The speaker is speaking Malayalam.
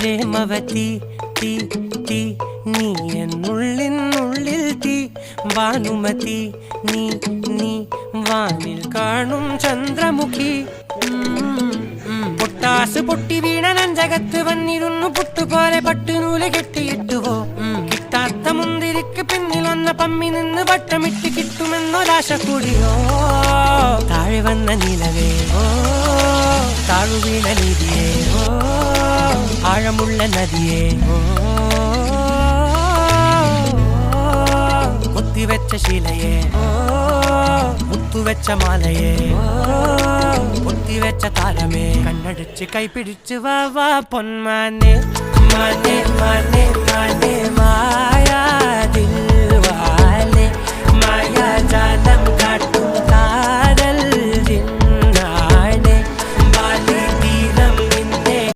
പ്രേമവതി തീ തീ നീ എന്നുള്ളിൽ തീ ഭാനുമതി നീ നീ വാനിൽ കാണും ചന്ദ്രമുഖി പൊട്ടാസ് പൊട്ടി വീണ നെഞ്ചകത്ത് വന്നിരുന്നു പുട്ടുപോലെ പട്ടുനൂല് കെട്ടിയിട്ടുവോ കിട്ടാത്ത മുന്തിരിക്ക് പിന്നിൽ വന്ന പമ്മി നിന്ന് വട്ടമിട്ട് കിട്ടുമെന്നൊരാശ കൂടിയോ താഴെ വന്ന നിലവേ താഴു വീണ നിധിയേ ആഴമുള്ള നദിയേ കൊത്തിവെച്ച ശിലയെ മുത്തുവെച്ച മാലയെ പൊത്തിവെച്ച താരമേ കണ്ണടിച്ച് കൈപിടിച്ച് വാ വാ പൊന്മാനെ മാനെ മാനെ മാനെ മായാ ദിൽവാലെ മായാ ജാന